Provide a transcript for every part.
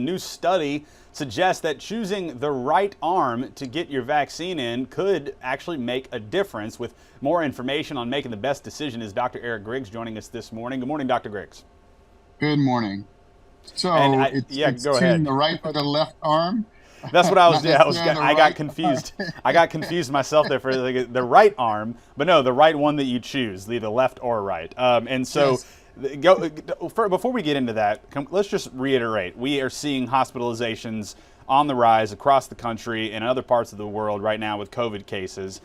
A new study suggests that choosing the right arm to get your vaccine in could actually make a difference. With more information on making the best decision is Dr. Eric Griggs joining us this morning. Good morning, Dr. Griggs. Good morning. So Yeah, it's go choosing ahead. the right or the left arm, That's what I was. not Yeah, necessarily the I got right. confused. I got confused myself there for the right arm, but no, the right one that you choose, the left or right. And so, Yes. before we get into that, let's just reiterate: we are seeing hospitalizations on the rise across the country and other parts of the world right now with COVID cases,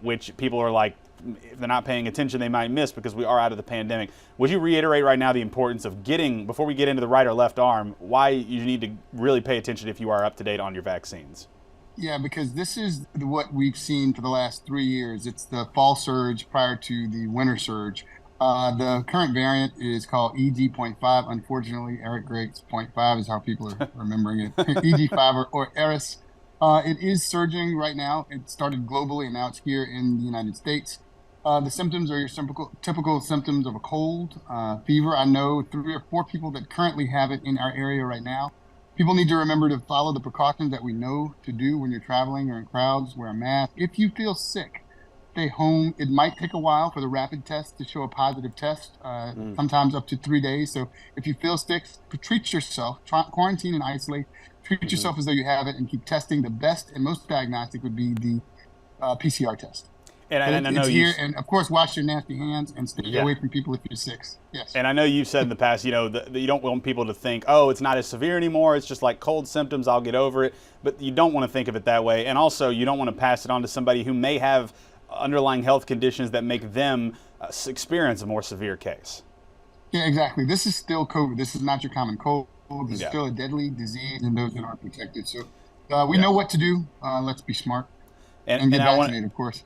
which people are like, if they're not paying attention, they might miss because we are out of the pandemic. Would you reiterate right now the importance of before we get into the right or left arm, why you need to really pay attention if you are up to date on your vaccines? Yeah, because this is what we've seen for the last 3 years. It's the fall surge prior to the winter surge. The current variant is called EG.5. Unfortunately, Eric Griggs .5 is how people are remembering it. EG.5 or ERIS. It is surging right now. It started globally and now it's here in the United States. The symptoms are your typical symptoms of a cold, fever. I know 3 or 4 people that currently have it in our area right now. People need to remember to follow the precautions that we know to do when you're traveling or in crowds. Wear a mask. If you feel sick, stay home. It might take a while for the rapid test to show a positive test, sometimes up to 3 days. So if you feel sick, treat yourself, quarantine and isolate, treat yourself as though you have it, and keep testing. The best and most diagnostic would be the PCR test. But And I know it's here. And of course, wash your nasty hands and stay yeah. away from people if you're sick. Yes. And I know you've said in the past, you don't want people to think, oh, it's not as severe anymore. It's just like cold symptoms. I'll get over it. But you don't want to think of it that way. And also, you don't want to pass it on to somebody who may have underlying health conditions that make them experience a more severe case. Yeah, exactly. This is still COVID. This is not your common cold. This is Yeah. still a deadly disease, and those that aren't protected. So we Yeah. know what to do. Let's be smart And, and get and I want vaccinated, of course.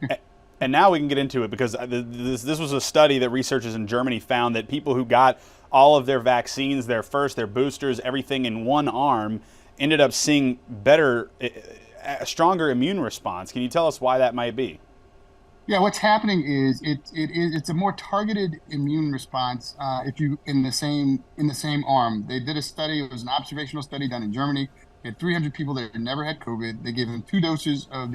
And now we can get into it because this was a study that researchers in Germany found that people who got all of their vaccines, their boosters, everything in one arm, ended up seeing a stronger immune response. Can you tell us why that might be? Yeah, what's happening is it's a more targeted immune response if you in the same arm. They did a study. It was an observational study done in Germany. They had 300 people that had never had COVID. They gave them 2 doses of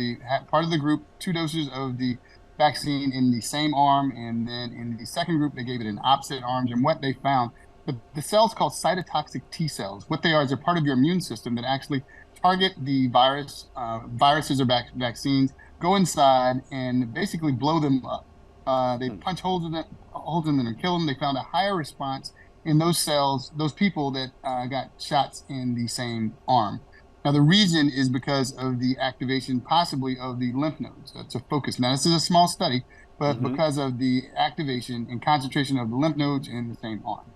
part of the group, 2 doses of the vaccine in the same arm, and then in the second group they gave it in opposite arms. And what they found, the cells called cytotoxic T cells. What they are is they're part of your immune system that actually target the viruses or vaccines, go inside and basically blow them up. They punch holes in them and kill them. They found a higher response in those cells, those people that got shots in the same arm. Now, the reason is because of the activation possibly of the lymph nodes. That's a focus. Now, this is a small study, but because of the activation and concentration of the lymph nodes in the same arm.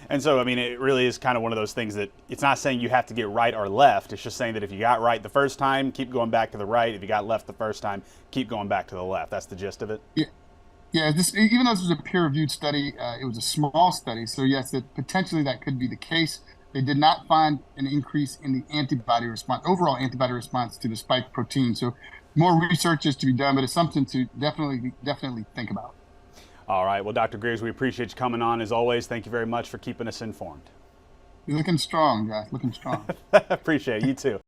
And so, I mean, it really is kind of one of those things that it's not saying you have to get right or left. It's just saying that if you got right the first time, keep going back to the right. If you got left the first time, keep going back to the left. That's the gist of it. Yeah. Yeah, even though this was a peer-reviewed study, it was a small study. So yes, potentially that could be the case. They did not find an increase in the overall antibody response to the spike protein. So more research is to be done, but it's something to definitely think about. All right. Well, Dr. Griggs, we appreciate you coming on as always. Thank you very much for keeping us informed. You're looking strong, guys. Looking strong. Appreciate it. You too.